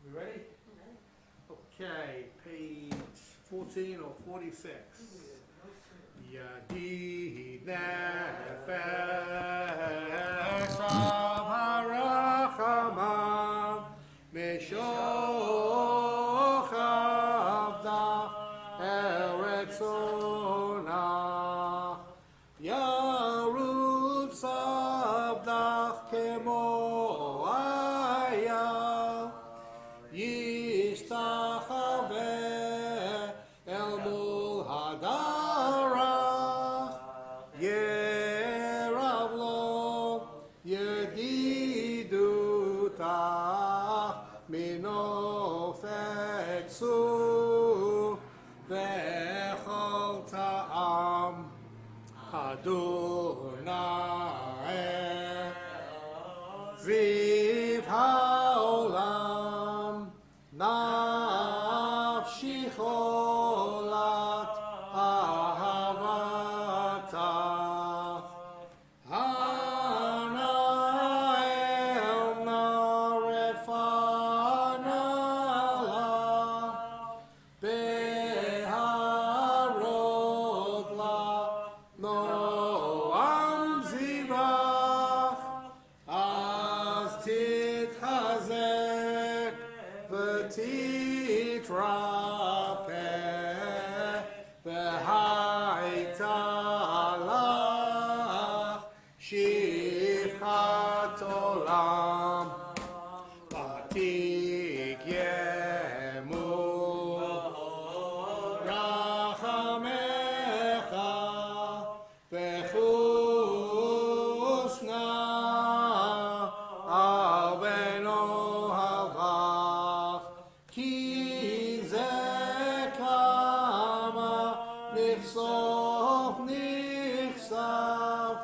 We ready? Okay, page 14 or 46. Yadi nefesh harachamam meshochav eretzonach yarub savdach kemo ayah yishtachaveh el mul hadarach yerav lo yedidutach minofek su vechol ta'am Adonai Ziv haolam nafshi cholat ahavatach Hana elna refanala beharod la noam zivach az titchazek v'titrapeh v'haitalach shifchat olam v'tikyemu rachamecha v'chusna al beno havach ki ze kama nichsof nichsaf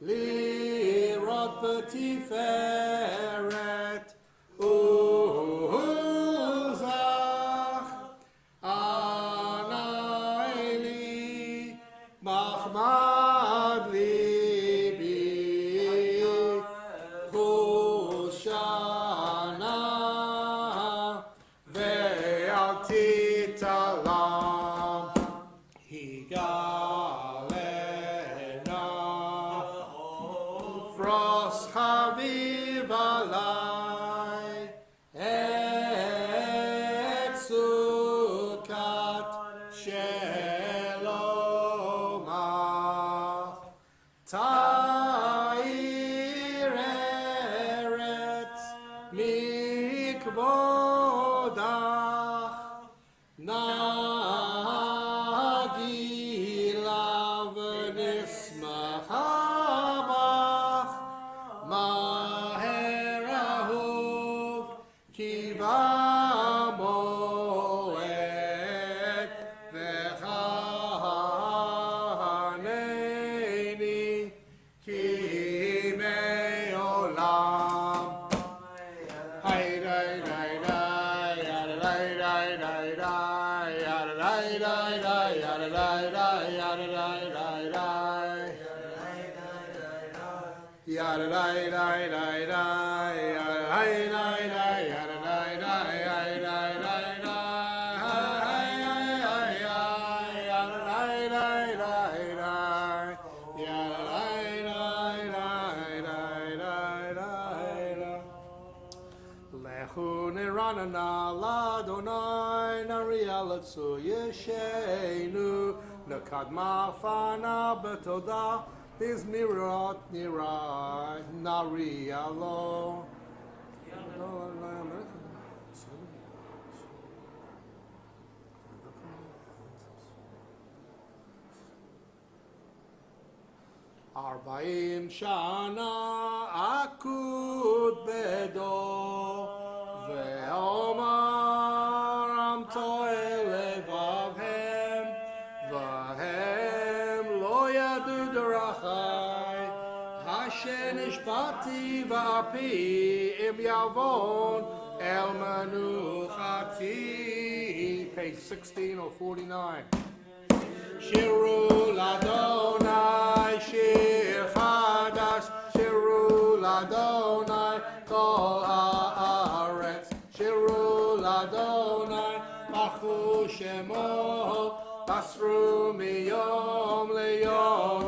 lirot b'tiferet uzach Anayli Mahmad Libi Hushana Ve'atitalam Higalena Frost Haviv Alai Exukat Shelomah Ta'ir Eretz Mikvodach Nagila v'nismachabach Maher ahuv kiva moed v'chaneni ki me'olam Hay day day day yada day day day day yada day day day yada day day yada day day day yada day day day day yada day day day yada day day day day day yada day day day day yada day day day day Lechu niranana ladonai naria latsu yeshenu nakadma fana betoda izmirot nirai naria lo Arbaim shana akud bedo ve'omar am to'el levavhem vahem lo yadu derachai Hashem ishbati va'api im yavon el manuchati page 16 or 49 Shiru ladonai shir chadash Shiru ladonai kol haaretz Shiru Baruchu Shemo Basru Miyom Leyom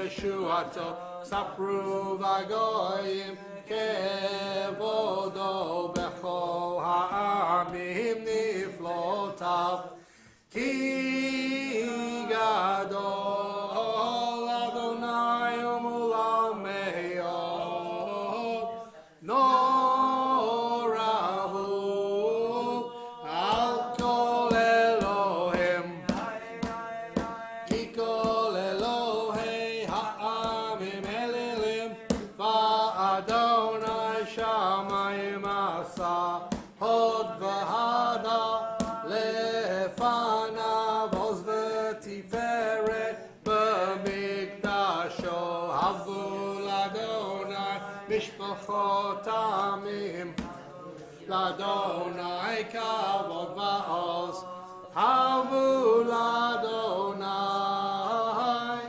Yeshuato Sapru Vagoyim Kevodo Bechol Ha'amim Niflotav Ki Gadol Adonai Umulam Me'od Norahu Al Kol Elohim Ki Kol Elohei Ha'amim Elilim Va'adonai Shamayim Asa Hod V'Hada Lefanav Oz V'Tiferet B'Mikdasho Havul Adonai Mishpachot Amim L'Adonai Kavod Va'oz Havul Adonai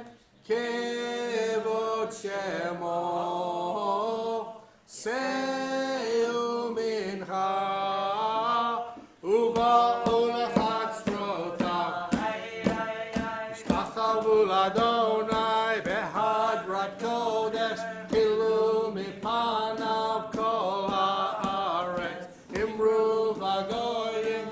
Kevod Shemo Seu Mincha Uva'u L'Chatzrotav Shtachavul Adonai Behadrat Kodesh Kilu Mipanav Kol Haaretz Imru Vagoyim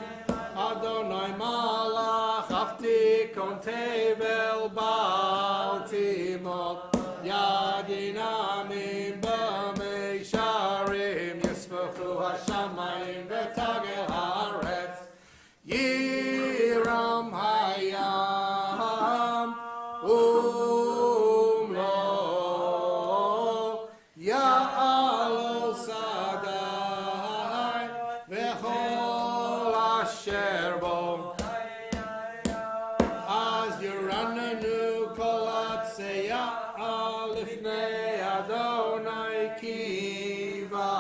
Adonai Malach Aftikon Tevel Baal Timot Yadinamim B'Meisharim Yispachu Hashamayim V'Tagel Haaretz Yiram Hayam Umlo Ya'al Sadai V'chol Asher Bo Az Yeranenu Kolat Seya'al Lifnei Adonai Kiva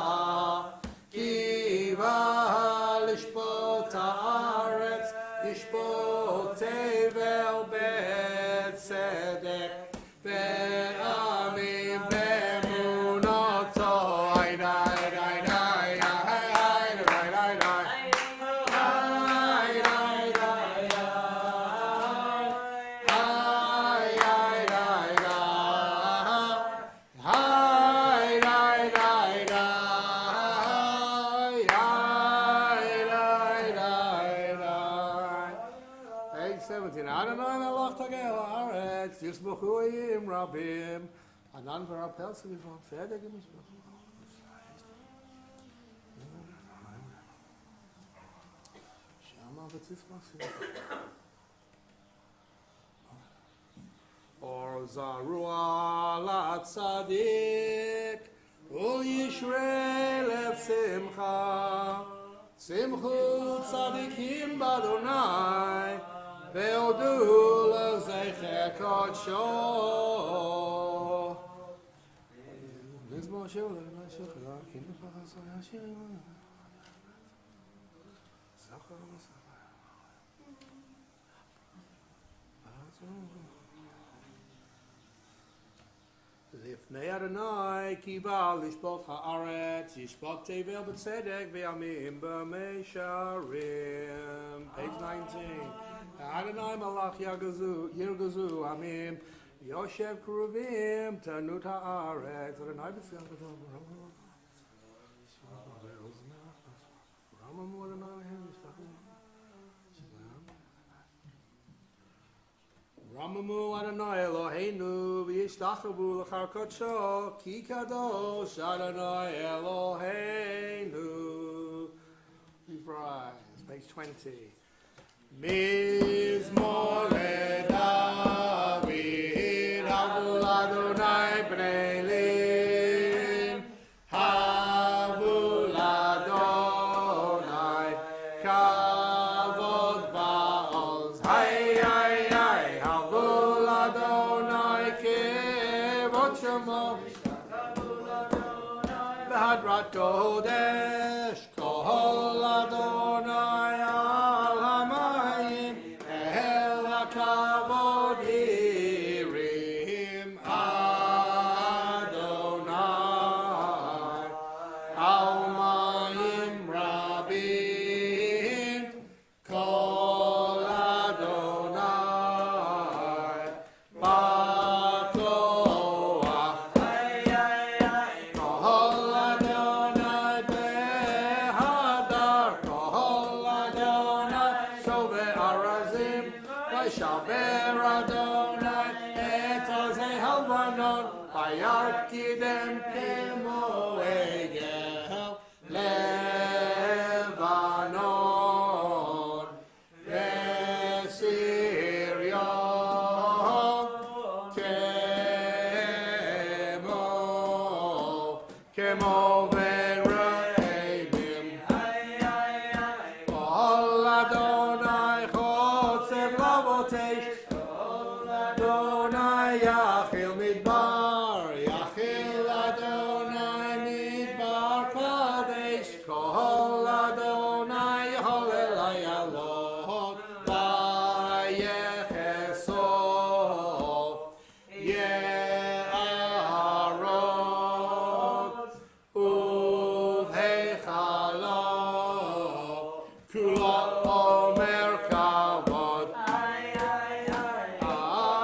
Lishpot Haaretz Yishpot Tevel B'Tzedek Ve'amim B'emunoto Ay, ay, ay, ay, ay, ay, ay, ay, ay. Adonai Melech Tagel Haaretz Yisbuchuim Rabim Anan V'Rapel Tzivon Feder Gemishbach Shama V'Tzivach Or Zarua La Tzadik Ul Yishrei Lev Simcha Simchu Tzadikim B'Adonai Ve'odu lezecher kodsho. Lizmo shel le'nai shechra kinu pachasai hashirim. Zachar v'savai. Lifnei Adonai kiva lishpot haaretz yishpot tevel b'tzedek ve'amim b'meisharim. Page 19. Adonai Malach Yirgazu Amim Yoshev Kruvim Tanut Haaretz Adonai B'Tzedek Ramamu Adonai Ramamu Adonai Eloheinu V'yishtachavu L'char Kodsho Ki Kadosh Adonai Eloheinu. Reprise, page 20. Mizmor David, Havul Adonai Bnei Lim, Havul Adonai, Kavod Va'oz, Hay, hay, hay, Havul Adonai, Kevod Shemo, Behadrat Kodesh, Kol Adonai, Kavod Hirim Adonai Almayim Rabim Kol כמו עגל לבנון וסיריון כמו בן רעבים כל אדוני חוצב לבוטש אדוני יחיל מדבר יחיל אדוני מדבר קדש כל אדוני הולל הילות ויחסו יערות ובהיכלו כולו אומר כבוד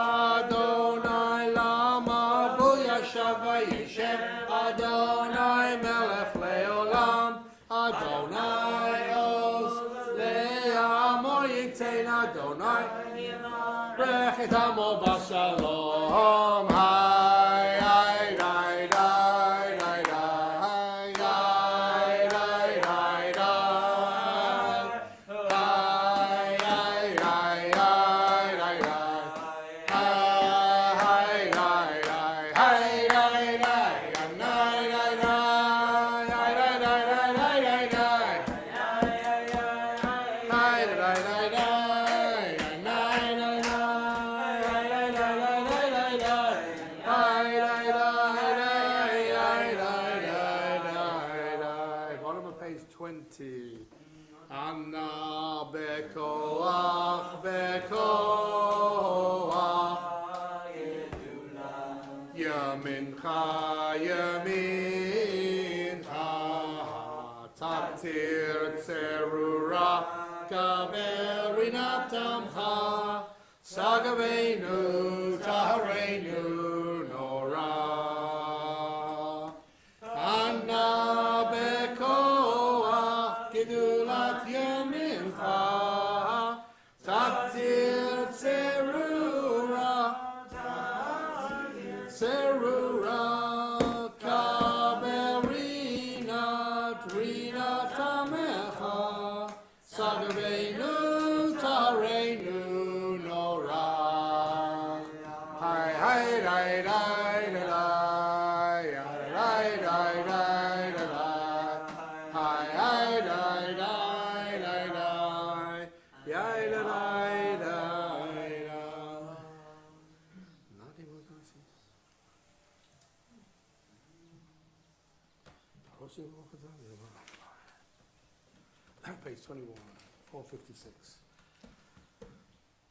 אדוני למה בו ישב וישב אדוני מלך לעולם אדוני עוז לעמו ייתן אדוני ברך את עמו בשלום היי היי היי היי היי היי היי היי Bottom of page 20. Anna bekoach yamincha yamincha taktir tzerura kaberina tamcha sagavenu taharenu nora Anna bekoach gedulat yamincha taktir tzerura Serura kaberina trina tamecha sagavenu tareinu nora Hai hai rai rai rai rai rai rai rai Hai hai rai rai rai rai rai rai rai Page 21, 456.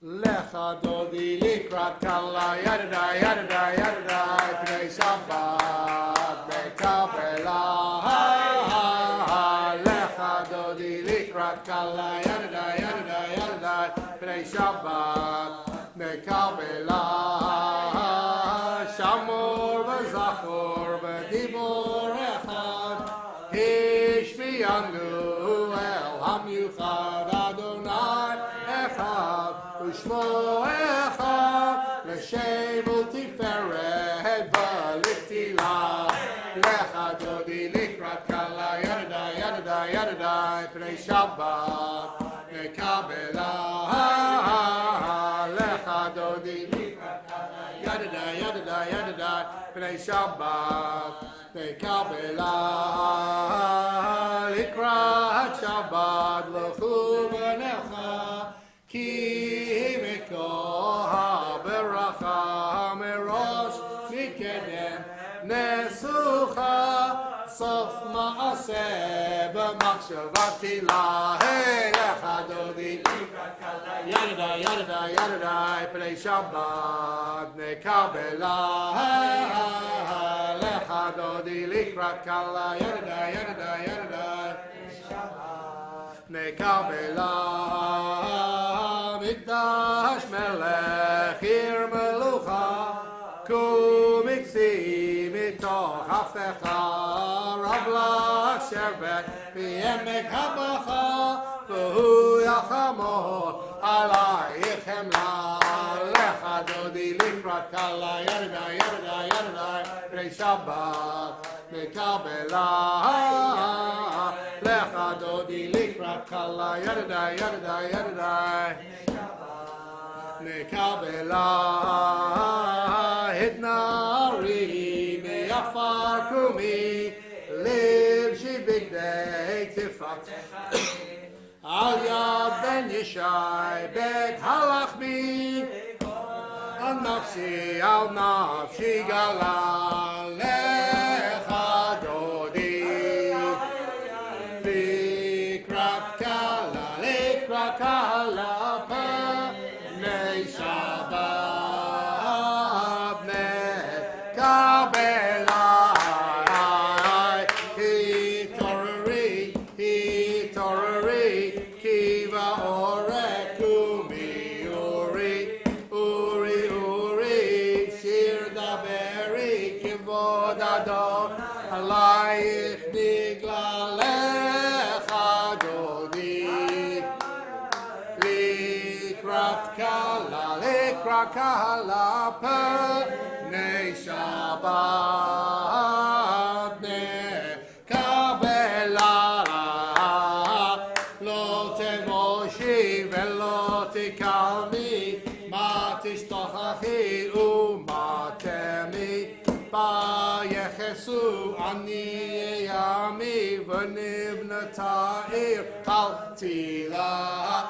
Lecha dodi likrat kala yadada yadada yadada pnei Shabbat bekabela Lecha dodi likrat kala yadada yadada yadada pnei Shabbat bekabela Shamor v'zachor v'dibor echad Hishmiyanu el hamiuchad Adonai echad Ushmo echad L'shem u'tiferet v'liktila Lecha dodi likrat kala yadada yadada yadada pnei Shabbat mekabela Lecha dodi likrat kala yadada yadada yadada pnei Shabbat mekabela Likrat Shabbat l'chu v'necha ki mikoha beracha merosh mikedem nesucha sof ma'aseh b'machshavati lahei lecha dodi yadada yadada yadada pnei Shabbat mekabela lecha dodi likrat kala yadada yadada yadada Nekabela Mikdash Melech Ir Melucha Kumiksi Mitoch Hafecha Rabla Shevet V'yemek Habacha V'hu Yachamot עלייך חמלה, לך דודי לקראת קלה, ירדה, ירדה, ירדה, פני שבת מקבלה. לך דודי לקראת קלה, ירדה, ירדה, ירדה, מקבלה. התנערי מעפר קומי, לבשי בגדי תפת. על יד בן ישי בית הלחמי, על נפשי גלה, לך דודי לקראת קלה פני שבת מקבלה. התעוררי כי באורק קומי, אורי שיר דברי כבוד אדון עלייך נגלה. לך דודי לקראת קלה פני שבת מקבלה. לא תבושי ולא תקלמי, מה תשתוכחי ומה תמי, ביחסו עניי עמי ונבנתה עיר על תילה.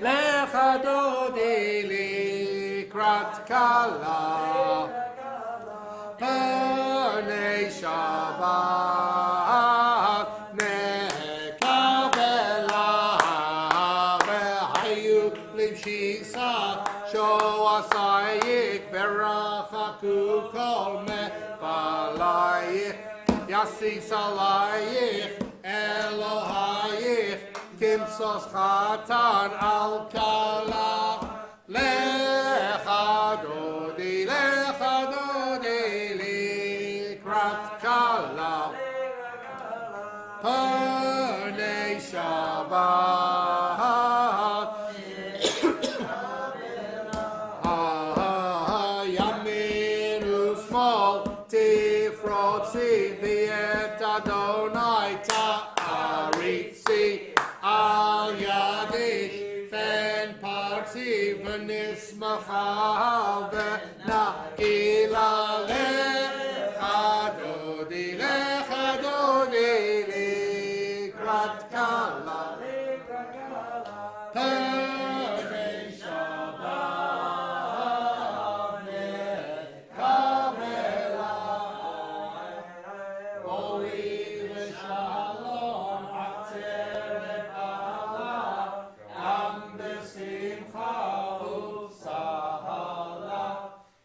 לך דודי לקראת קלה פני שבת מקבלה. והיו לבשי שק שועשייך ורחקו כל מפעלייך, יסיס עלייך אלוהייך כמשוש חתן על כלה. לך דודי לקראת קלה פני שבת. ימין ושמאל תפרוצי ואת אדוני תעריצי, על ידיש פן פרצי ונשמחה ונגילה. לך דודי לקראת קלה פני שבת מקבלה. בואי ושלום עצרת בעלה, גם בשמחה וסהלה.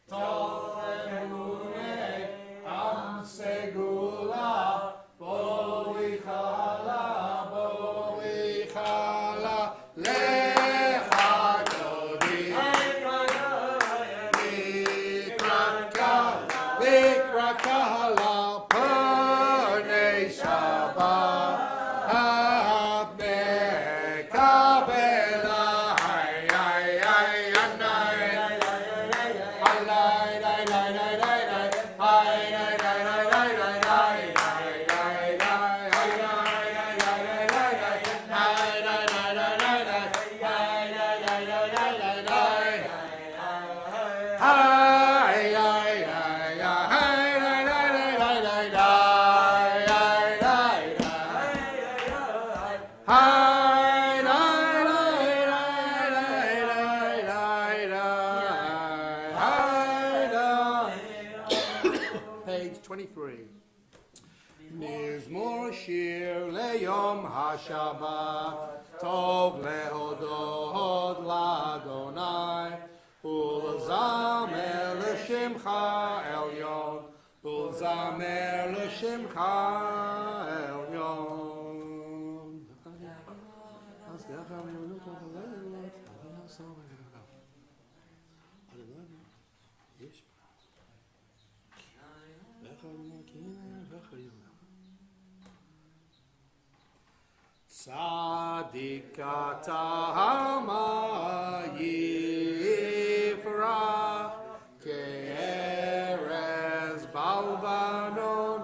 טוב אמוני עם סגולה, בואי חלה, בואי חלה. לך דודי לקראת קלה פני שבת מקבלה. Page 23. מזמור שיר ליום השבת, טוב להודות לאדוני, ולזמר לשמך עליון, ולזמר לשמך עליון. אז ככה אמרנו כל הלילות, יש צדיק Dikata Hama Yifra Keres Balvanon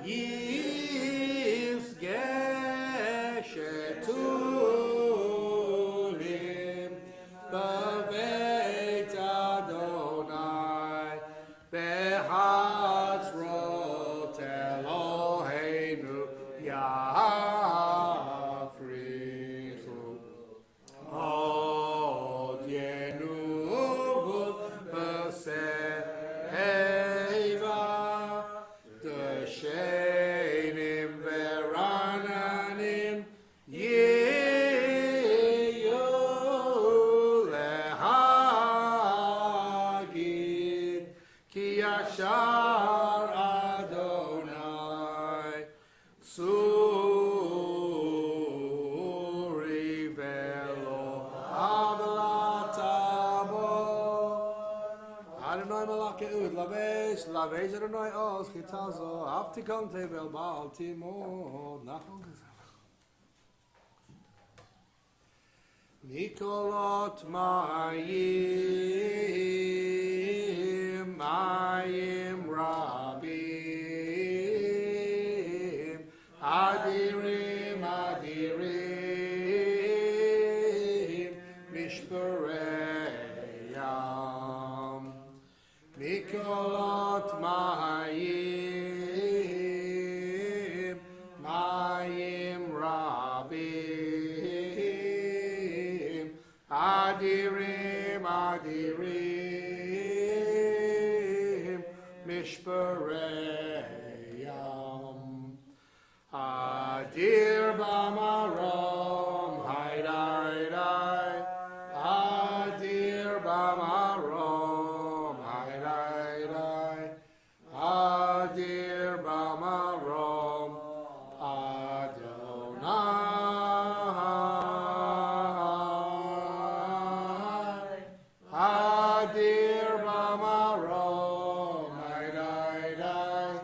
Yisgeshetulim Baveit Adonai Behatzrot Eloheinu Yafrichu Od Yenuvut B'Seiva D'Shenim Verananim Yiyu Lehagid Ki Yashar Adonai Suri Velo Avlatamo Adonai Malake Ud Lavesh Lavesh Adonai Os Chitazo Avtikante Vel Baal Timod Nachon Nikolot Mayim Rabim Adirim Mishpereyam Nikolot Mayim Rabim Adirim Mishpereyam Adir Bamarom Haidai Adir Bamarom Haidai Adir Bamarom Adonai Adir Bamarom Haidai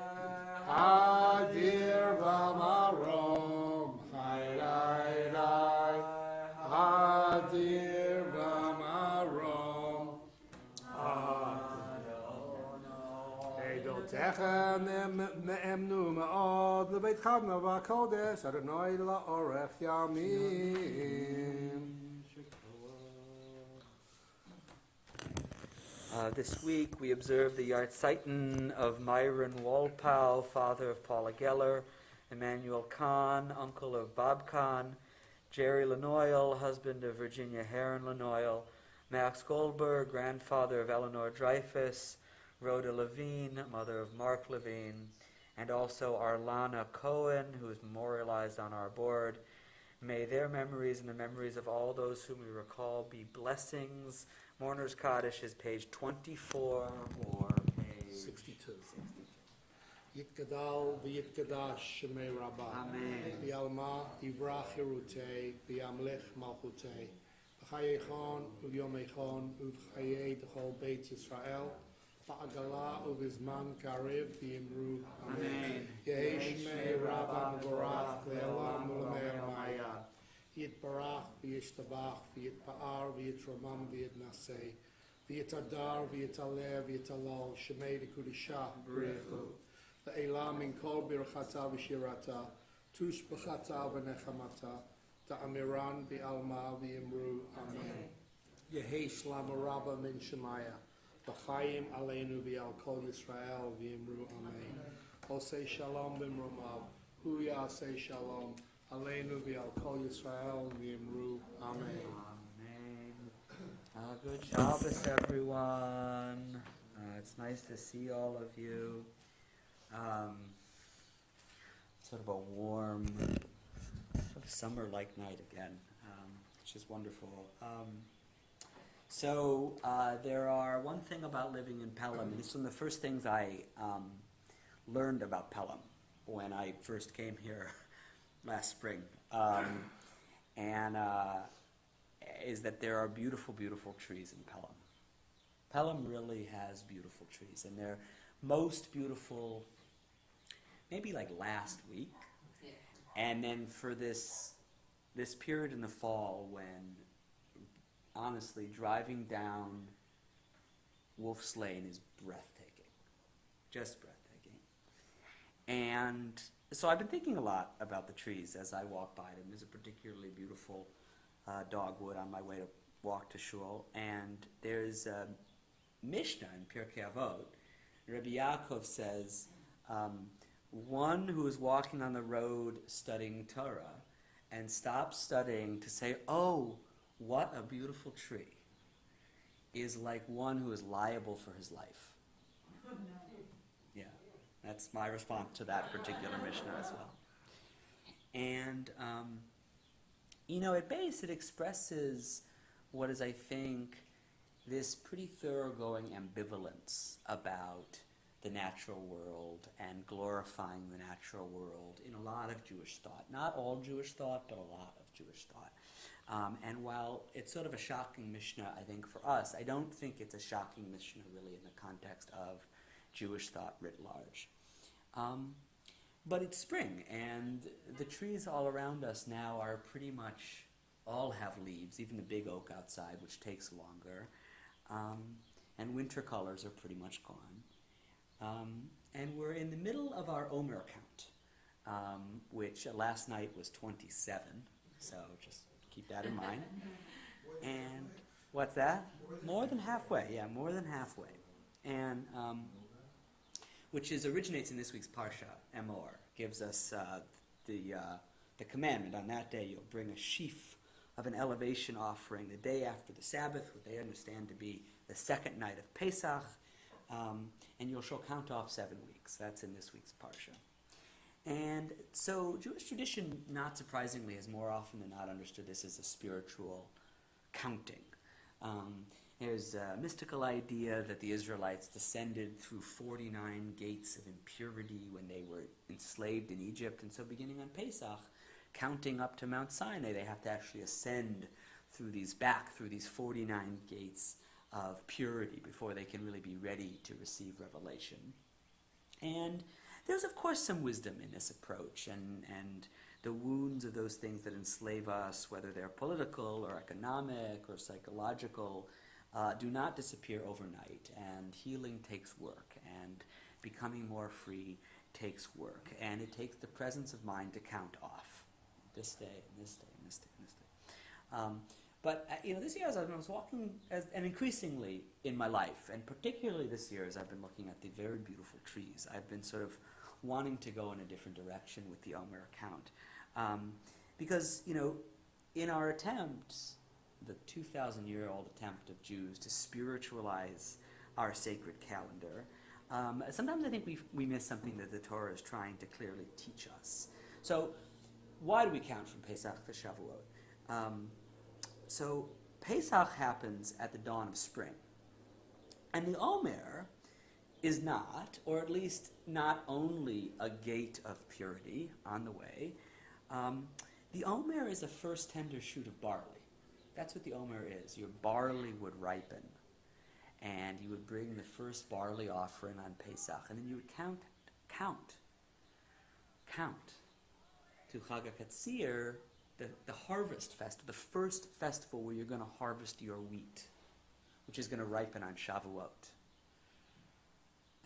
Adir Bamarom Haidai Adir Bamarom Eidotechem Me'emnu Ma'od Lebeit Chadna V'Kodesh Adonai La'orech Yamim. This week we observe the Yartzeichen of Myron Walpole, father of Paula Geller, Emmanuel Kahn, uncle of Bob Kahn, Jerry Lanoyle, husband of Virginia Heron Lanoyle, Max Goldberg, grandfather of Eleanor Dreyfus, Rhoda Levine, mother of Mark Levine, and also Arlana Cohen, who is memorialized on our board. May their memories and the memories of all those whom we recall be blessings. Mourner's Kaddish is page 24 or page 62. Yitgadal v'yitgadash Shemei Rabbah. Amen. V'yalma yivrach Yerutei v'yamlech Malchutei. V'chayechon u'yomechon u'v'chayei d'chol Beit Yisrael. V'agala u'vizman kariv v'yimru. Amen. Yehi Shemei Rabbah Mevorach v'elam u'lemer ma'ayad. Yitbarach v'yishtabach v'yitpa'ar v'yitramam v'yitnaseh. V'yitadar v'yitaleh v'yitalal Shemei d'kudishah b'rechu. Ve'elam min kol birchata v'shirata. Tush b'chata v'nechamata. Ta'amiran v'alma v'yimru. Amen. Yehi shlam rabba min Shemaya. V'chayim aleinu v'al kol Yisrael v'yimru. Amen. Osei shalom b'mromav. Hu yasei shalom. Aleinu v'al kol Yisrael v'yimru. Amen. Amen. Good Shabbos, everyone. It's nice to see all of you. Sort of a warm, sort of summer-like night again, which is wonderful. So there are one thing about living in Pelham, and it's one of the first things I learned about Pelham when I first came here last spring, is that there are beautiful, beautiful trees in Pelham. Pelham really has beautiful trees, and they're most beautiful maybe like last week, and then for this this period in the fall when, honestly, driving down Wolf's Lane is breathtaking. Just breathtaking. And so I've been thinking a lot about the trees as I walk by them. There's a particularly beautiful dogwood on my way to walk to shul. And there's a Mishnah in Pirkei Avot. Rabbi Yaakov says, one who is walking on the road studying Torah and stops studying to say, oh, what a beautiful tree, is like one who is liable for his life. Yeah, that's my response to that particular Mishnah as well. And, at base it expresses what is, I think, this pretty thoroughgoing ambivalence about the natural world and glorifying the natural world in a lot of Jewish thought. Not all Jewish thought, but a lot of Jewish thought. And while it's sort of a shocking Mishnah, I think, for us, I don't think it's a shocking Mishnah really in the context of Jewish thought writ large. But it's spring, and the trees all around us now are pretty much all have leaves, even the big oak outside, which takes longer. And winter colors are pretty much gone. And we're in the middle of our Omer count, which last night was 27, so just keep that in mind. And what's that? More than halfway, yeah, more than halfway. And which originates in this week's Parsha, Emor, gives us the commandment. On that day you'll bring a sheaf of an elevation offering the day after the Sabbath, what they understand to be the second night of Pesach, and you shall count off 7 weeks. That's in this week's Parsha. And so Jewish tradition, not surprisingly, has more often than not understood this as a spiritual counting. There's a mystical idea that the Israelites descended through 49 gates of impurity when they were enslaved in Egypt, and so beginning on Pesach, counting up to Mount Sinai, they have to actually ascend through these 49 gates of purity before they can really be ready to receive revelation. And there's, of course, some wisdom in this approach, and the wounds of those things that enslave us, whether they're political or economic or psychological, do not disappear overnight, and healing takes work, and becoming more free takes work, and it takes the presence of mind to count off this day, and this day, and this day, and this day. But this year as I was walking, and increasingly in my life, and particularly this year as I've been looking at the very beautiful trees, I've been sort of wanting to go in a different direction with the Omer account. Because, in our attempts, the 2,000-year-old attempt of Jews to spiritualize our sacred calendar, sometimes I think we miss something that the Torah is trying to clearly teach us. So, why do we count from Pesach to Shavuot? So Pesach happens at the dawn of spring. And the Omer is not, or at least not only a gate of purity on the way. The Omer is a first tender shoot of barley. That's what the Omer is. Your barley would ripen. And you would bring the first barley offering on Pesach. And then you would count to Chag HaKatzir, the harvest festival, the first festival where you're going to harvest your wheat, which is going to ripen on Shavuot.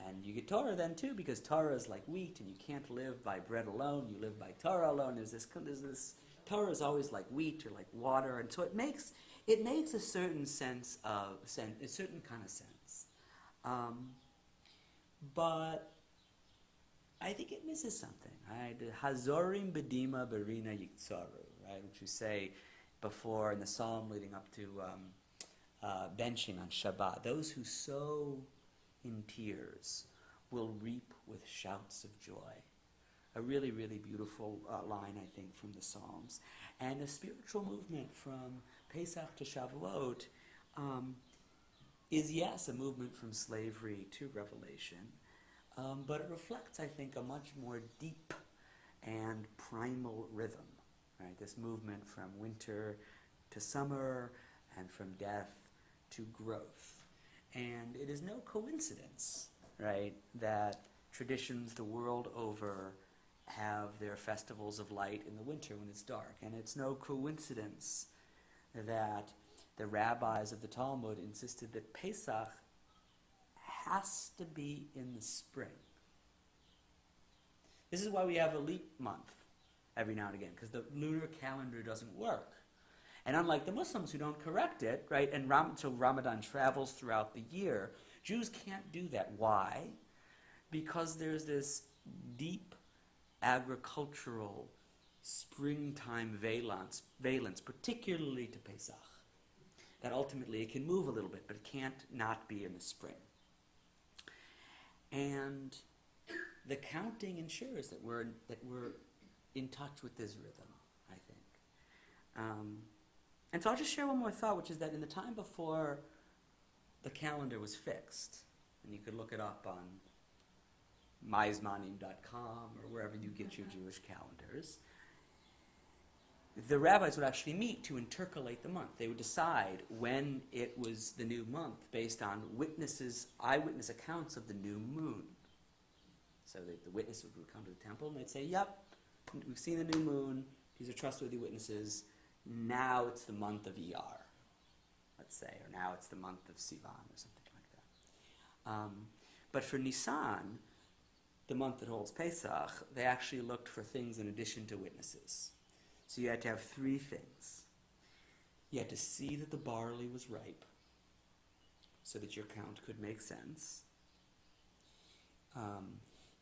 And you get Torah then too, because Torah is like wheat, and you can't live by bread alone. You live by Torah alone. There's this Torah is always like wheat or like water, and so it makes a certain a certain kind of sense. But I think it misses something, right? Hazorim bedima berina yiktsaru, right? Which we say before in the psalm leading up to benching on Shabbat. Those who sow in tears will reap with shouts of joy. A really, really beautiful line, I think, from the Psalms. And a spiritual movement from Pesach to Shavuot is, yes, a movement from slavery to revelation, but it reflects, I think, a much more deep and primal rhythm, right? This movement from winter to summer and from death to growth. And it is no coincidence, right, that traditions the world over have their festivals of light in the winter when it's dark. And it's no coincidence that the rabbis of the Talmud insisted that Pesach has to be in the spring. This is why we have a leap month every now and again, because the lunar calendar doesn't work. And unlike the Muslims who don't correct it, right, and so Ramadan travels throughout the year, Jews can't do that. Why? Because there's this deep agricultural springtime valence, particularly to Pesach, that ultimately it can move a little bit, but it can't not be in the spring. And the counting ensures that we're in touch with this rhythm, I think. And so I'll just share one more thought, which is that in the time before the calendar was fixed, and you could look it up on myzmanim.com or wherever you get your Jewish calendars, the rabbis would actually meet to intercalate the month. They would decide when it was the new month based on eyewitness accounts of the new moon. So the witness would come to the temple and they'd say, yep, we've seen the new moon. These are trustworthy witnesses. Now it's the month of Iyar, let's say, or now it's the month of Sivan or something like that. But for Nisan, the month that holds Pesach, they actually looked for things in addition to witnesses. So you had to have three things. You had to see that the barley was ripe so that your count could make sense.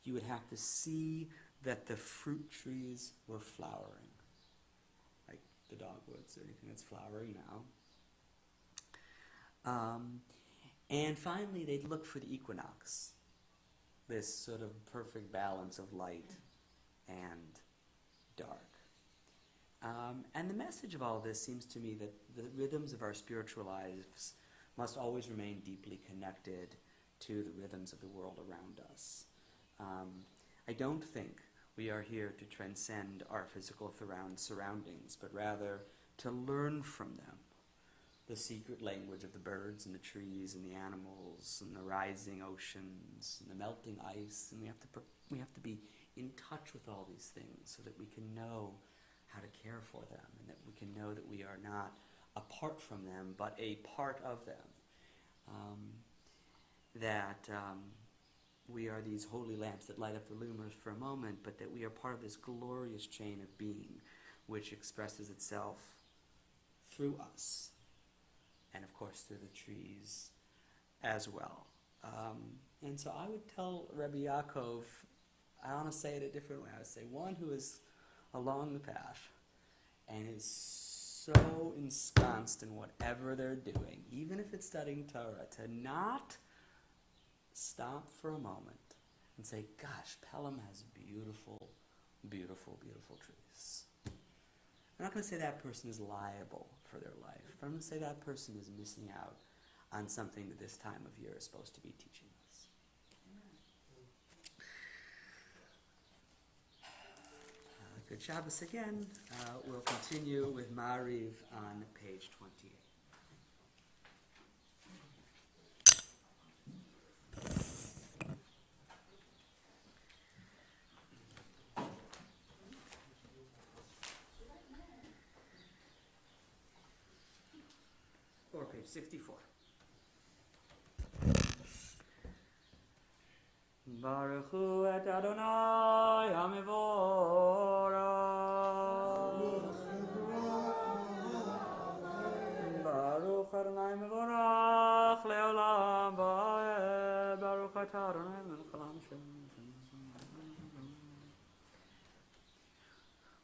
You would have to see that the fruit trees were flowering, like the dogwoods or anything that's flowering now. And finally, they'd look for the equinox, this sort of perfect balance of light and dark. And the message of all this seems to me that the rhythms of our spiritual lives must always remain deeply connected to the rhythms of the world around us. I don't think we are here to transcend our physical surroundings, but rather to learn from them the secret language of the birds and the trees and the animals and the rising oceans and the melting ice. And we have to be in touch with all these things so that we can know how to care for them, and that we can know that we are not apart from them, but a part of them. We are these holy lamps that light up the lumers for a moment, but that we are part of this glorious chain of being which expresses itself through us, and of course through the trees as well. And so I would tell Rabbi Yaakov, I want to say it a different way. I would say one who is along the path and is so ensconced in whatever they're doing, even if it's studying Torah, to not stop for a moment and say, gosh, Pelham has beautiful, beautiful, beautiful trees. I'm not going to say that person is liable for their life, but I'm going to say that person is missing out on something that this time of year is supposed to be teaching us. Good Shabbos again. We'll continue with Ma'ariv on page 28. Or page 64. Baruch Hu et Adonai HaMevorach. Baruch Adonai Mevorach Leolam Va'ed. Baruch et Adonai Melech Haolam Shem.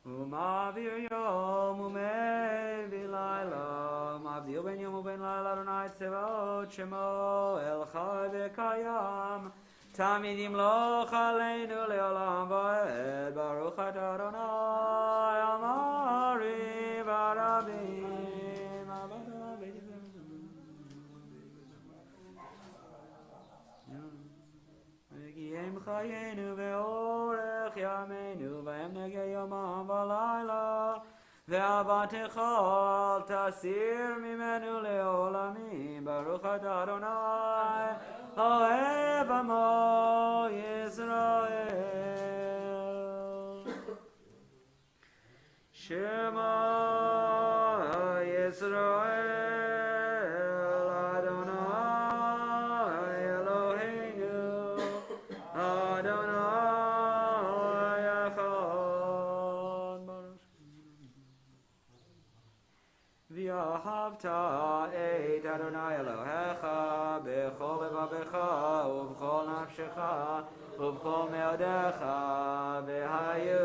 Umavir Yom Umevi Laila. Umavir Ben Yom Uben Laila Adonai Tzevaot Shemo El Chai V'Kayam. Tamidim Loch Aleinu Leolam Va'ed. Baruch et Adonai Amari V'Arabim. V'giyem Chayenu Ve'orech Yameinu V'em Negei Yomam V'Layla Ve'avatecha Al Tasir Mimenu Leolamim. Baruch et Adonai Ohev Amo Yisrael. Shema Yisrael Adonai Eloheinu Adonai Echad V'ahavta et Adonai Elohecha b'chol levavecha u'b'chol nafshecha u'b'chol me'odecha v'hayu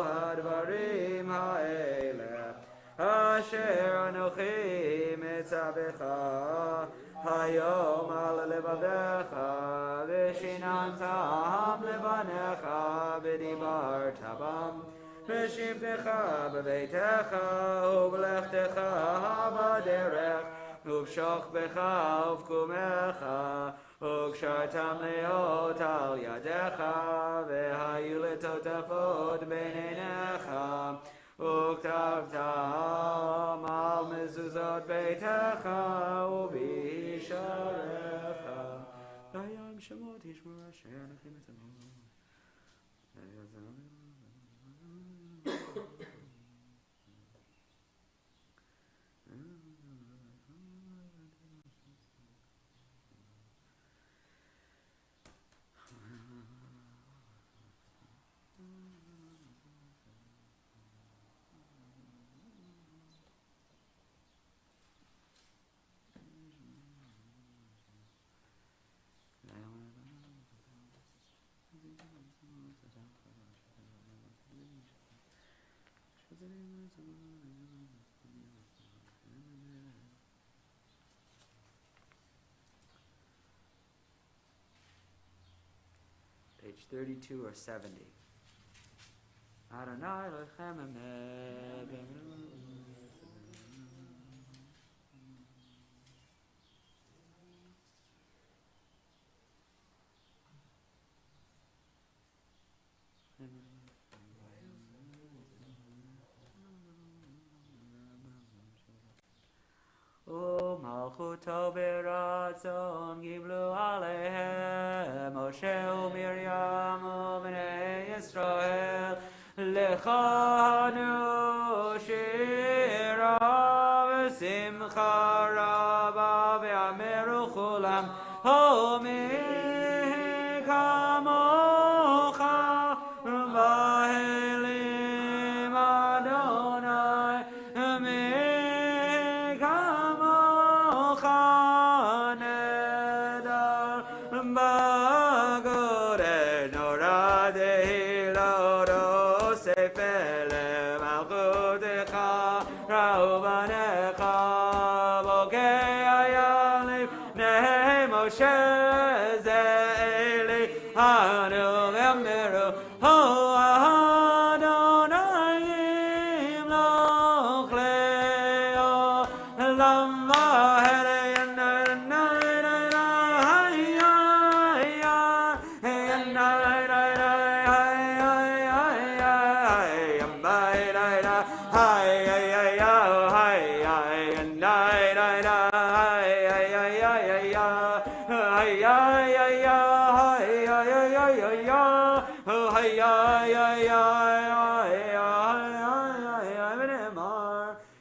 hadvarim ha'eleh asher anochi mitzavecha hayom al levavecha v'shinantam levanecha v'dibarta bam v'shivtecha b'beitecha u'b'lechtecha b'derech ובשוכבך ובקומך וקשרתם להיות על ידיך והיו לטוטפות בין עיניך וכתבתם על מזוזות ביתך ובישעריך ויום שמות ישמור אשר אנוכי מצווה Page 32 or 70. Adonai lechem ומלכותו ברצון קיבלו עליהם משה ומרים ובני ישראל לכנו שירה ושמחה רבה ואמרו כולם מי כמוך באלים אדוני מי כמוך נדר בגודל נורא דהילות אוסף למלכותך ראו בניך בוקע היה לפני משה זה אלי אנו ואמרו אדוני ימלוך לעולם ועד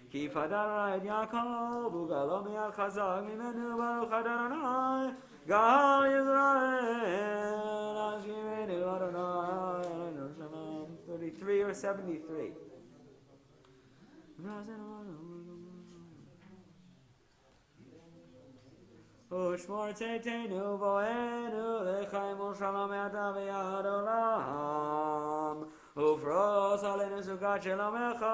כי פדרה את יעקב וגאלו מיד חזק ממנו ברוך אדוני גאל ישראל השכיבנו אדוני שלום 33 or 73 ושמור צאתנו בואנו לחיים ושלום ידע ויד עולם ופרוס עלינו סוכת שלומך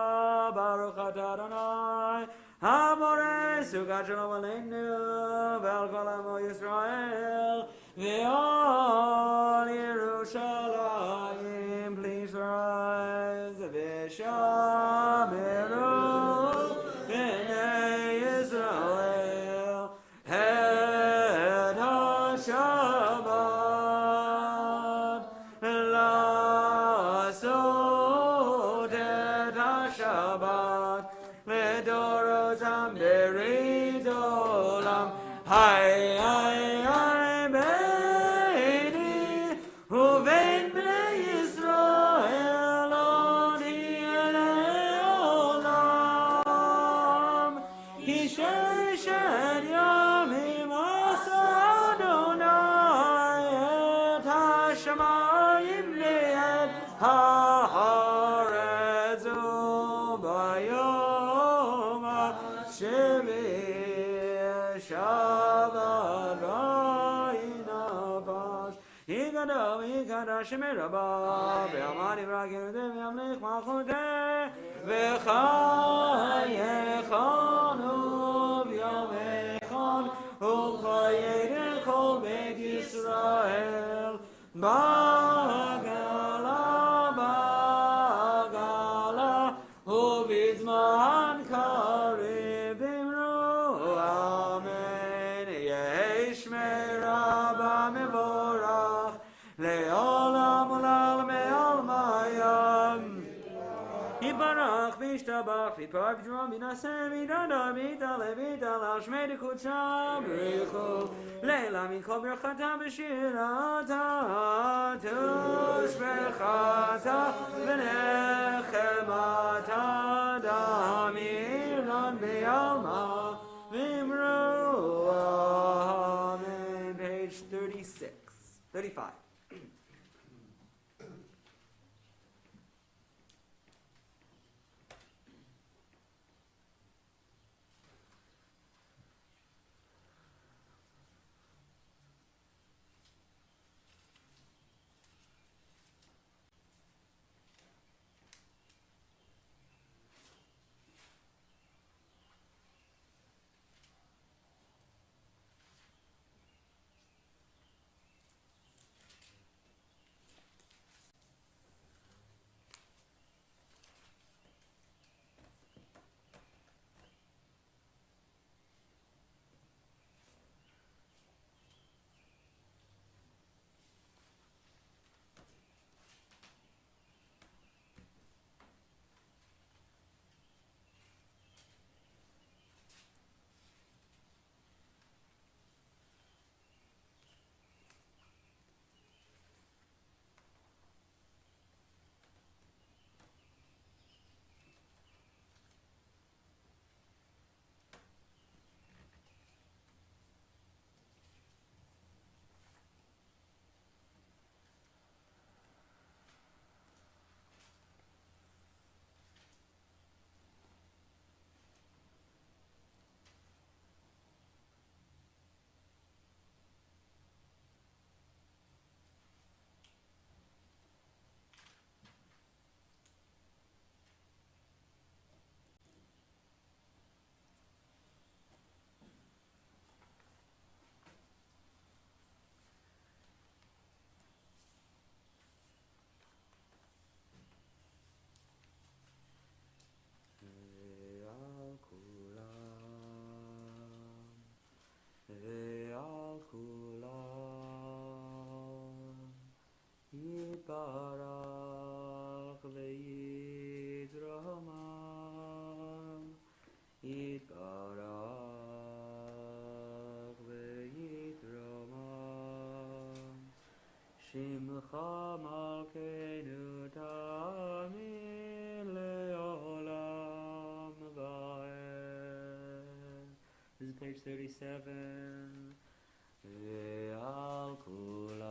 ברוך אתה אדוני הבורא סוכת שלום עלינו ועל כל עמו ישראל ועל ירושלים please rise ושמרו בני ישראל את השבת לעשות את השבת לדורותם ברית עולם היי היי היי ביני ובין בני ישראל לא נהיה shamayim li'ed ha'aretz u'bayom ha'shemi Shabbat v'inafash Ikada shemei rabba Be'amani v'ragir de'v'yamlich malchuteh V'chayechon u'v'yomechon U'chayed chol beit Yisrael Bagala U'bizman karib imru Amen Yehi shmei rabba mevorach Le'olam ulal me'al mayam Yibarach v'ishtabach v'par v'drom v'naseh v'dadar v'dale v'dala shmei d'kudsha b'richu Le'la mikol berchata v'shirata tushbechata v'nechemata damiran v'yalma v'imru Amen. Page 35. Yitbarach v'yitramam Yitbarach v'yitramam Shimcha malkeinu tamid le'olam va'ed. This is page 37. Ve'al kulam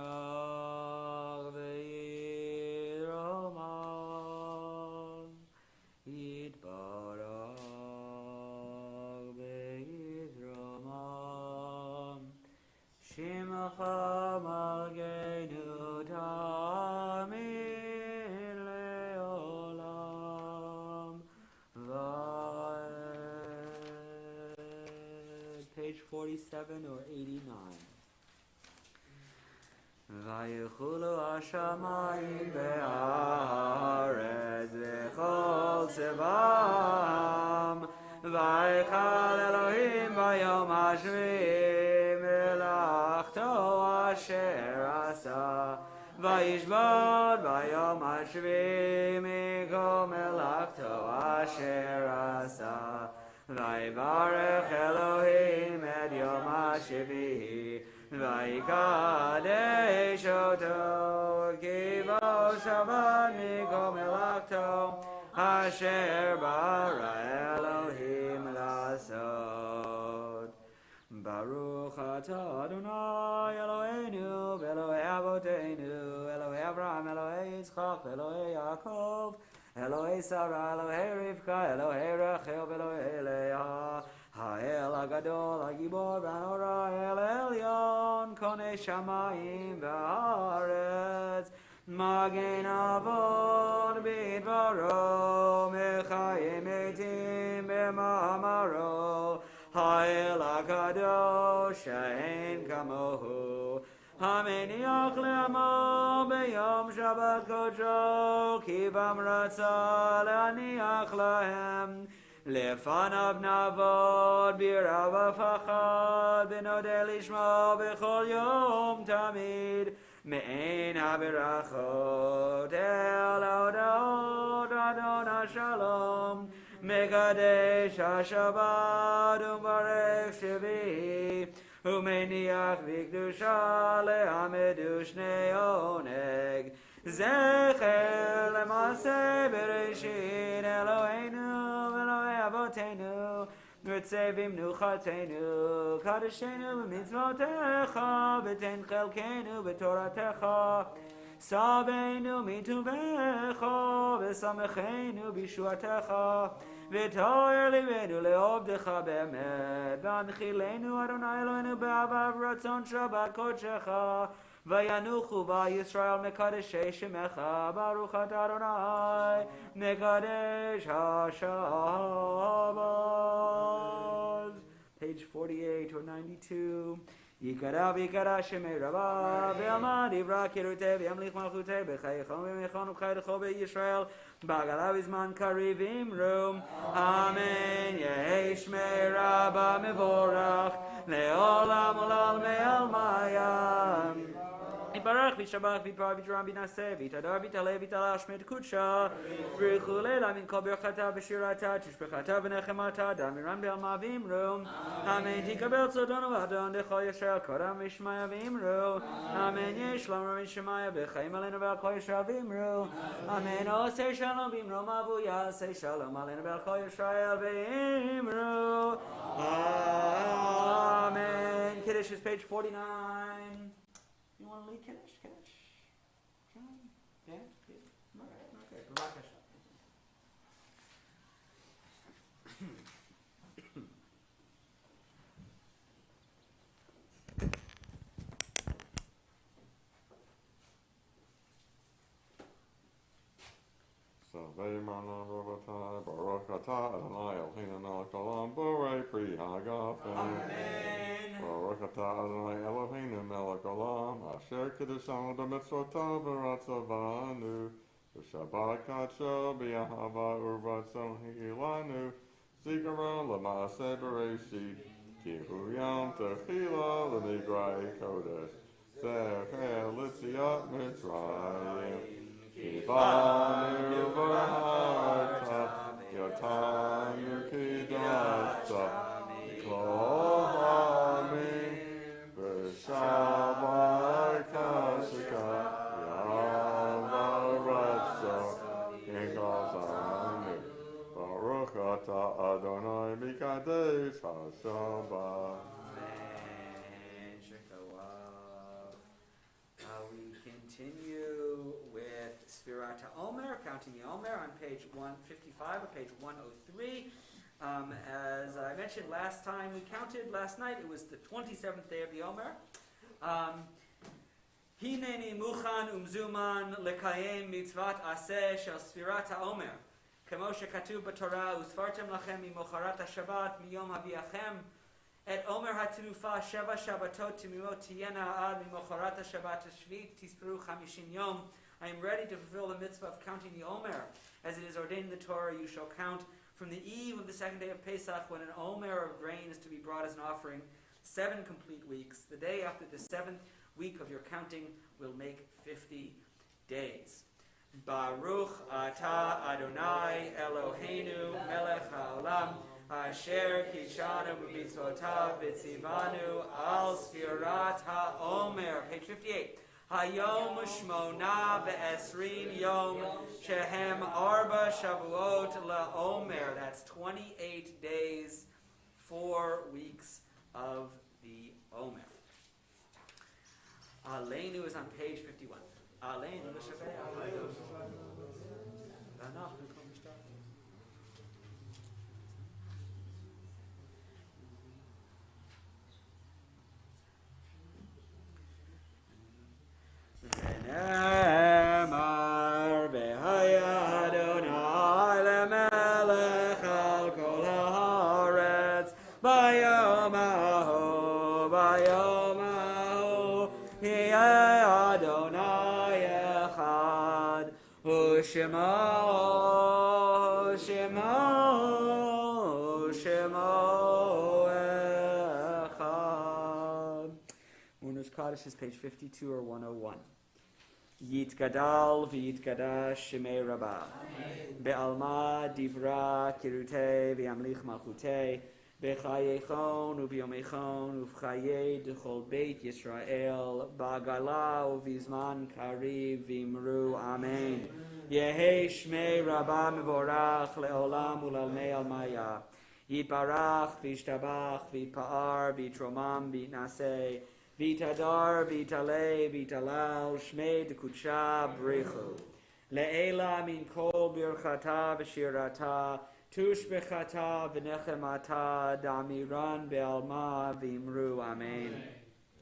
Yitbarach v'yitramam Yitbarach v'yitramam Shimcha malkeinu tamid le'olam va'ed. Page 47 or 89. Vayichulu hashamayim be'aretz v'chol tzevam Vayichal Elohim bayom hashvi melachto asher asa Vayishbad bayom hashvi mikol melachto asher asa Vayivarech Elohim et yom hashvi Vayikadesh oto kivo Shabbat mikol melachto asher bara Elohim laso Baruch atah Adonai Eloheinu v'Elohei Avoteinu Elohei Avraham Elohei Yitzchak Elohei Yaakov Elohei Sarah Elohei Rivka Elohei Rachel v'Elohei Leah Ha'el Agadol Ha'gibor V'Hanora El Elyon Konei Shamayim V'Haaretz Magen Avon Bidvaro Mechayim Eitim B'Ma'amaro Ha'el HaKadosh She'en Kamohu Hameniach Le'amo B'Yom Shabbat Kodsho Ki Bam Ratzah Le'aniach Lahem Lefanav Navod B'Yirav V'Fachad B'Nodeh Lishmo B'Chol Yom Tamid Me'ein HaBerachot El Odot Adon HaShalom Mekadesh HaShabbat U'Marech Shvi U'Meniach V'Kedusha Le'amedu Shnei Oneg Zecher L'Maseh Bereshit Eloheinu Elohei Avotenu Ritzevim Nuchatenu Kadeshenu B'mitzvotecha B'ten Chelkenu B'toratecha Sabeinu Mituvecha V'samechenu B'shuatecha V'toyer Livenu Le'ovdecha Be'emet V'anchilenu Adonai Eloheinu B'avav Ratzon Shabbat Kodshecha Vayanuchu Vayisrael Mekadeshei Shemecha Baruch atah Adonai Mekadesh HaShabbat. Page 48 or 92. Yikara v'yikara Shemei Rabba V'yamad Ivra Kirute V'yamlich Malchute B'chayechon V'yamechon V'chaydecho B'Yisrael B'agala V'zman Kariv Imru Amen Yehi Shmei Rabba Mevorach Le'olam Olal Me'al Mayam Yibarach v'shabach v'yipar v'yiram v'naseh v'yitadar v'yitaleh v'yitalach shmet kudsha v'yichul elam min kol berchata v'shirata tishbechata v'nechemata damiram b'alma v'imru Amen tikabel tzodonu v'adon dechol Yisrael kodam v'shmaya v'imru Amen yesh lamar v'shmaya v'chaim aleinu v'al kol Yisrael v'imru Amen osei shalom v'imru mavu yasei shalom aleinu v'al kol Yisrael v'imru Amen. Kiddush is page 49. You want to lead Kiddush? Kiddush? Yeah? Okay. B'vakasha. Baruch atah Adonai Eloheinu melech haolam borei pri hagafen. Amen. Baruch atah Adonai Eloheinu melech haolam asher kiddeshanu b'mitzvotav v'ratzavanu v'shabbat kadsho b'yahava u'ratzon ha'ilanu zikaron l'maaseh bereshit ki hu yom techila l'nigrei kodesh zecher l'tziat Mitzrayim Kibanu v'harta yotam yukidashta kol ha'amim v'shabbat kashika yavaratza inkol zanu Baruch atah Adonai mikadesh HaShabbat. We continue with Sfirat HaOmer, counting the Omer on page 155 or page 103. As I mentioned last time, we counted last night, it was the 27th day of the Omer. Hineni muchan umzuman lekayem mitzvat aseh shel Sfirat HaOmer. Kemo shekatuv b'Torah usfartem lachem mimocharat HaShabbat miyom haviachem Et Omer HaTenufa Sheva Shabbatot Timimot Tiyena Ad Mimocharat HaShabbat HaShvit Tisperu Chamishim Yom. I am ready to fulfill the mitzvah of counting the Omer. As it is ordained in the Torah, you shall count from the eve of the second day of Pesach, when an Omer of grain is to be brought as an offering, 7 complete weeks. The day after the 7th week of your counting will make 50 days. Baruch atah Adonai Eloheinu melech haolam Asher kishanu b'mitzvotav v'tzivanu al Sfirat HaOmer. Page 58. Hayom shmona ve'esrim yom shehem arba shavuot la'omer. That's 28 days, 4 weeks of Aleinu is on page 51. Aleinu l'shabbat. V'nemar v'haya Adonai lemelech al kol haaretz bayom ahu yeh Adonai echad u'shemo echad. Unos Kaddish is page 52 or 101. Yit gadal v'yit gadash shemei rabbah. Be'alma divra kirutei v'yamlich malchutei. B'chayechon u'b'yomechon u'v'chayei d'chol beit Yisrael. Ba'gala u'v'zman kariv v'imru amen. Yehei shmei rabbah mevorach le'olam u'lalmei almaya. Yitbarach v'yishtabach v'yitpa'ar v'yitromam v'yitnaseh. Vitadar, vitale, vitalal, shmei dekutsha brichu. Le'ela min kol birchata v'shirata, tush bechata v'nechemata, damiran be'alma v'imru amen.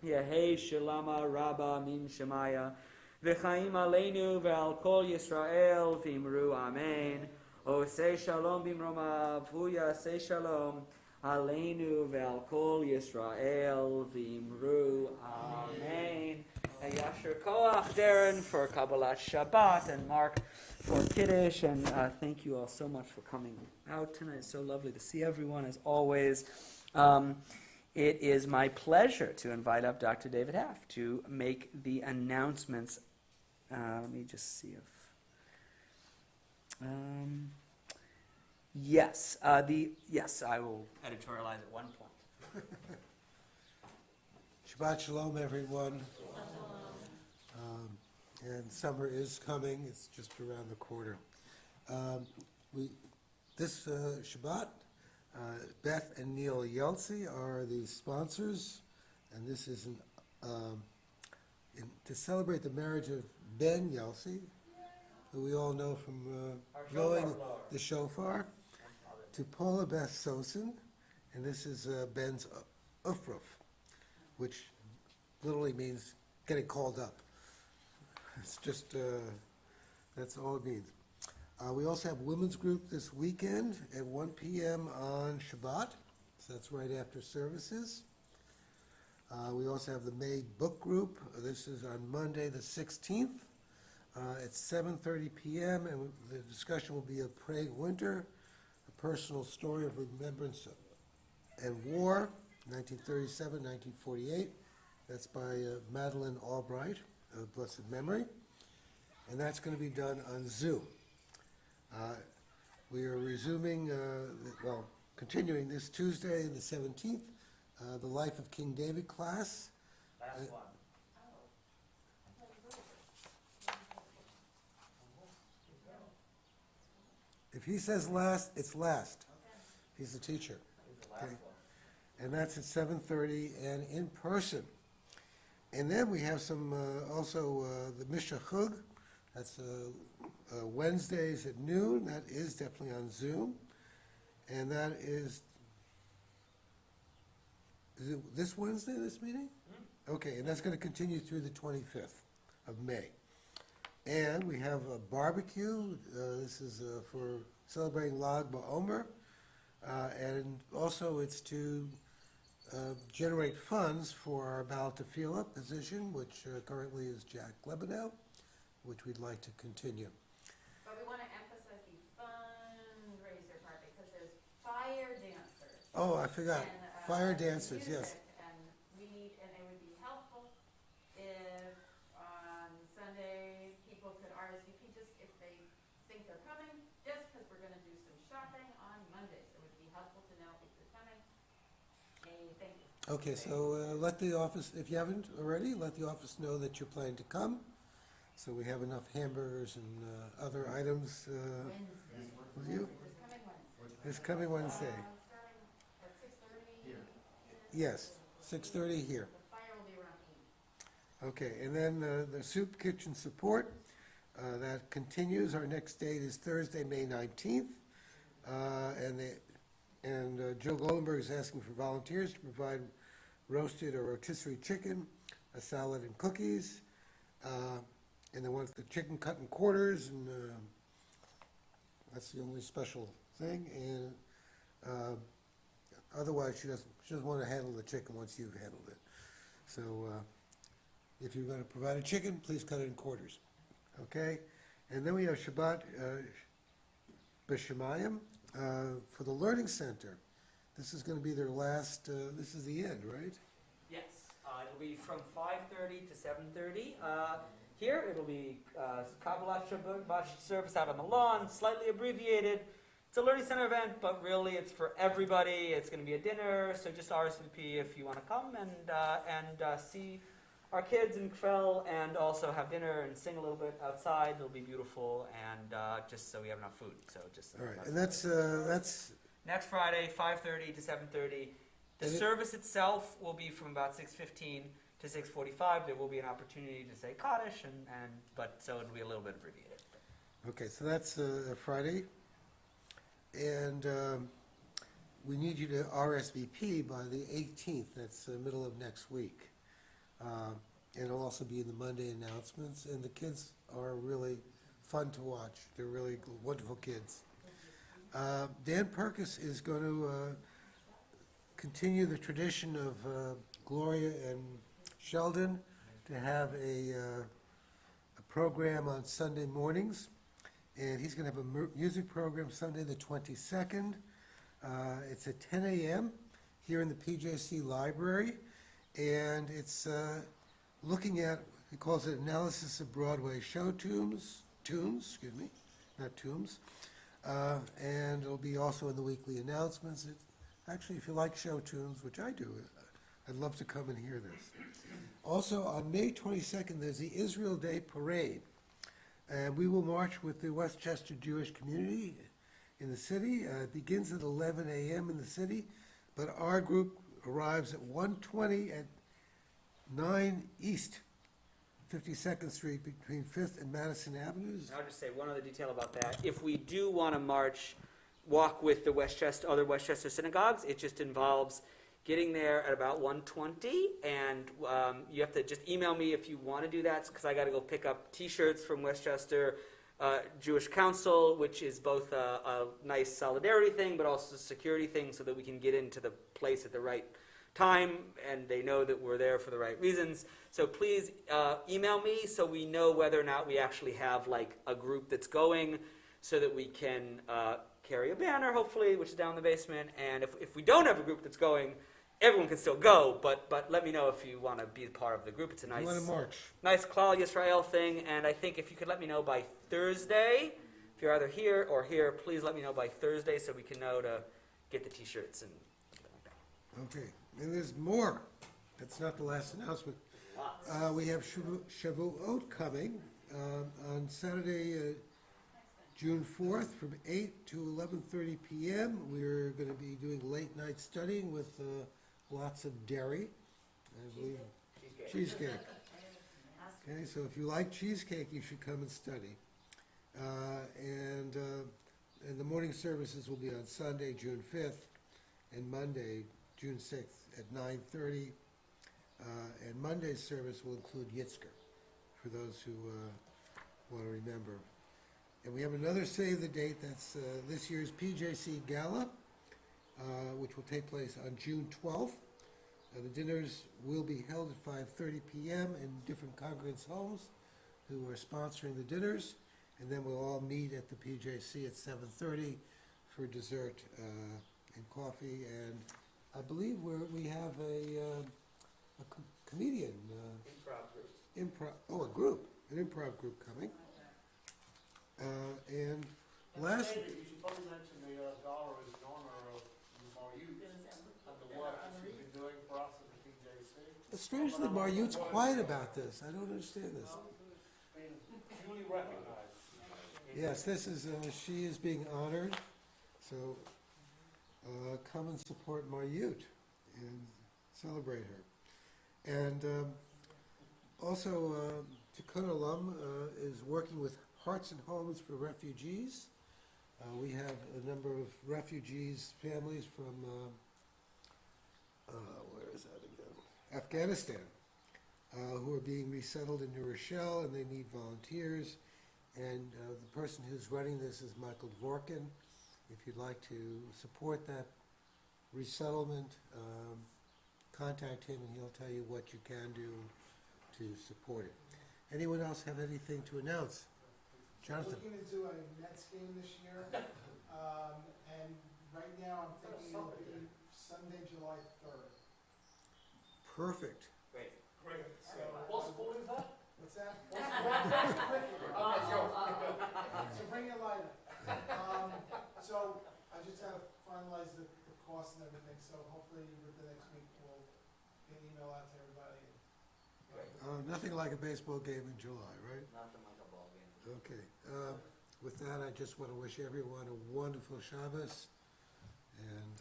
Yehei shalama rabba min shemaya, v'chaim aleinu ve'al kol Yisrael v'imru amen. Osei shalom bimromav, hu yasei shalom. Aleinu ve'al kol Yisrael v'imru amen. Yasher koach Darren for Kabbalat Shabbat and Mark for Kiddush, and thank you all so much for coming out tonight. It's so lovely to see everyone as always. It is my pleasure to invite up Dr. David Haff to make the announcements. Let me just see if Yes, I will editorialize at one point. Shabbat Shalom, everyone. And summer is coming. It's just around the corner. This Shabbat, Beth and Neil Yeltsi are the sponsors, and this is to celebrate the marriage of Ben Yeltsi, who we all know from blowing the shofar, to Paula Beth Sosin, and this is Ben's ufruf, which literally means getting called up. It's just, that's all it means. We also have women's group this weekend at 1 p.m. on Shabbat, so that's right after services. We also have the May book group. This is on Monday the 16th at 7:30 p.m., and the discussion will be of Prague Winter, a personal story of remembrance and war, 1937-1948. That's by Madeleine Albright, of blessed memory, and that's going to be done on Zoom. We are resuming, continuing this Tuesday, the 17th, the Life of King David class. Last one. If he says last, it's last. He's the teacher. Okay. And that's at 7:30 and in person. And then we have some also the Mishnah Chug. That's Wednesdays at noon. That is definitely on Zoom. And that is it this Wednesday, this meeting? Okay, and that's going to continue through the 25th of May. And we have a barbecue. This is for celebrating Lag BaOmer. And also it's to generate funds for our Baal Tefillah position, which currently is Jack Lebanon, which we'd like to continue. But we want to emphasize the fundraiser part because there's fire dancers. Oh, I forgot. And, Fire dancers, music, yes. And it would be helpful if on Sunday people could RSVP just if they think they're coming, just because we're going to do some shopping on Mondays. It would be helpful to know if you're coming. Hey, thank you. Okay, so let the office, if you haven't already, let the office know that you're planning to come. So we have enough hamburgers and other items with you. This coming Wednesday. Starting at 6:30. Yes, 6:30 here. The fire will be around Okay, and then the soup kitchen support, that continues. Our next date is Thursday, May 19th. Joe Goldenberg is asking for volunteers to provide roasted or rotisserie chicken, a salad and cookies. And they want the chicken cut in quarters, and that's the only special thing. And otherwise, she doesn't want to handle the chicken once you've handled it. So if you're going to provide a chicken, please cut it in quarters. Okay? And then we have Shabbat B'Shemayim for the Learning Center. This is going to be their last, this is the end, right? Yes, it'll be from 5:30 to 7:30. Here it'll be Kabbalat Shabbat service out on the lawn, slightly abbreviated. It's a Learning Center event, but really it's for everybody. It's going to be a dinner, so just RSVP if you want to come and see our kids in Kfel and also have dinner and sing a little bit outside. It'll be beautiful, and just so we have enough food. So just All right, and that's next Friday, 5:30 to 7:30. The service itself will be from about 6:15 to 6:45. There will be an opportunity to say Kaddish, but so it'll be a little bit abbreviated. okay. So that's Friday, and we need you to RSVP by the 18th. That's the middle of next week. And it'll also be in the Monday announcements. And the kids are really fun to watch. They're really wonderful kids. Dan Perkis is going to continue the tradition of Gloria and Sheldon to have a program on Sunday mornings. And he's going to have a music program Sunday the 22nd. It's at 10 a.m. here in the PJC library. And it's looking at, he calls it Analysis of Broadway Show Tunes, not tombs. And it'll be also in the weekly announcements. Actually, if you like show tunes, which I do, I'd love to come and hear this. Also, on May 22nd, there's the Israel Day Parade. And we will march with the Westchester Jewish community in the city. It begins at 11 a.m. in the city, but our group arrives at 120 at 9 East 52nd Street between 5th and Madison Avenues. I'll just say one other detail about that. If we do want to walk with the other Westchester synagogues, it just involves getting there at about 1:20, and you have to just email me if you want to do that, because I got to go pick up T-shirts from Westchester Jewish Council, which is both a nice solidarity thing, but also a security thing, so that we can get into the place at the right time, and they know that we're there for the right reasons. So please email me so we know whether or not we actually have like a group that's going, so that we can carry a banner, hopefully, which is down in the basement. And if we don't have a group that's going, everyone can still go, but let me know if you want to be part of the group. It's a nice, nice Klal Yisrael thing, and I think if you could let me know by Thursday, if you're either here or here, please let me know by Thursday so we can know to get the T-shirts and something like that. Okay, and there's more. That's not the last announcement. We have Shavuot coming on Saturday, June 4th from 8 to 11:30 p.m. We're going to be doing late night studying with lots of dairy, I believe. Cheesecake. Okay, so if you like cheesecake, you should come and study. And the morning services will be on Sunday, June 5th, and Monday, June 6th at 9:30. And Monday's service will include Yitzker, for those who want to remember. And we have another save the date. That's this year's PJC Gala, which will take place on June 12th. The dinners will be held at 5:30 p.m. in different congregants' homes who are sponsoring the dinners. And then we'll all meet at the PJC at 7:30 for dessert and coffee. And I believe we have a comedian. Improv group. An improv group coming. And last... You should probably mention the dollar is in honor of Maryut and the work that she's been doing for us at the PJC. It's strange that Maryut's quiet about this. I don't understand this. Being duly recognized. Yes, this is, she is being honored. So come and support Maryut and celebrate her. And Also, Tikkun Olam is working with Hearts and Homes for Refugees. We have a number of refugees, families from, where is that again? Afghanistan, who are being resettled in New Rochelle, and they need volunteers. And the person who's running this is Michael Dvorkin. If you'd like to support that resettlement, contact him and he'll tell you what you can do to support it. Anyone else have anything to announce? Jonathan? Looking to do a Nets game this year, and right now I'm thinking it'll be Sunday, July 3rd. Perfect. Great. So, What sport is that? what's that? Okay, sure. So bring your lighter. So I just have to finalize the cost and everything, so hopefully with the next week we'll get an email out to everybody. Nothing like a baseball game in July, right? Nothing like a ball game. Okay. With that, I just want to wish everyone a wonderful Shabbos and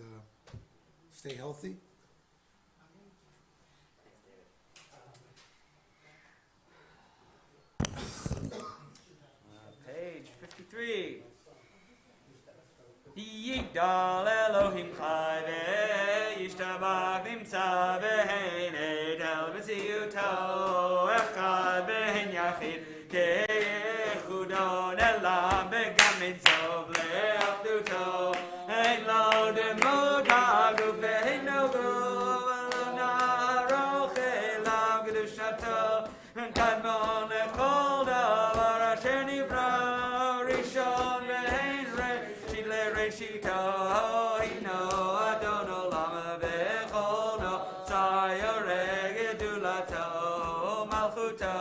stay healthy. Page 53. Yigdal Elohim Chai Yishtabach Nimtza Behein Edel B'Ziyuto Echad Behein Yachid Ke'echudon Elam Begam Mitzov Le'achduto Ein Lo Demot Haguf Behein Nogu V'lo Na'aroch Elam Kedushato Kadmon Echol Davar Asher Nivra Rishon Behein Reshito Hino Adon Olam Bechono Tzayore Gedulato Malchuto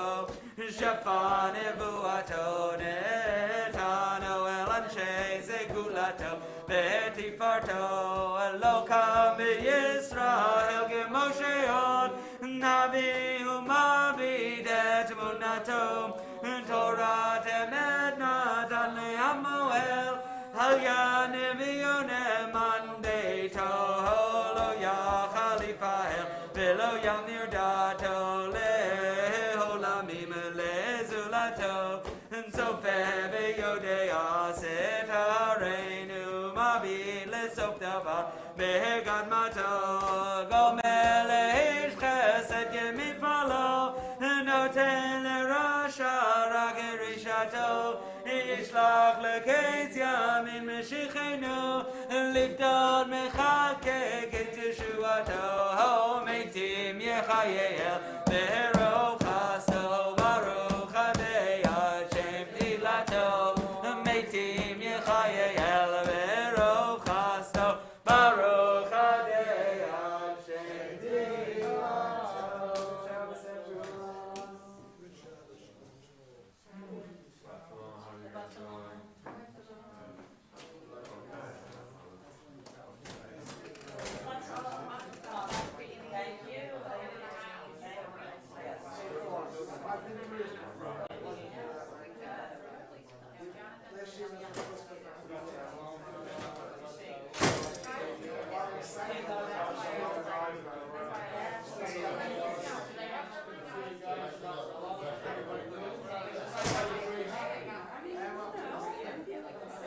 Shafan Evuato Netano El Anshe Segulato Betifarto Elokam Yisrael Gemosheon Navi Umabi Det Munato Torah Temed Natan Le'amoel Halya Nevione Monday Lo Ya Khalifael Velo Yam Nirdato Le Holamim Le Zulato and so Febe Yodea Setareinu Mabi Le Soptava Begad Mato Gomele Chesed Gemi Follow Noten Rasha Ragerishato Ishlach Leketz Yamim Meshichenu Lifdod Mechakek Et Yeshuato Ho Meitim Yechayel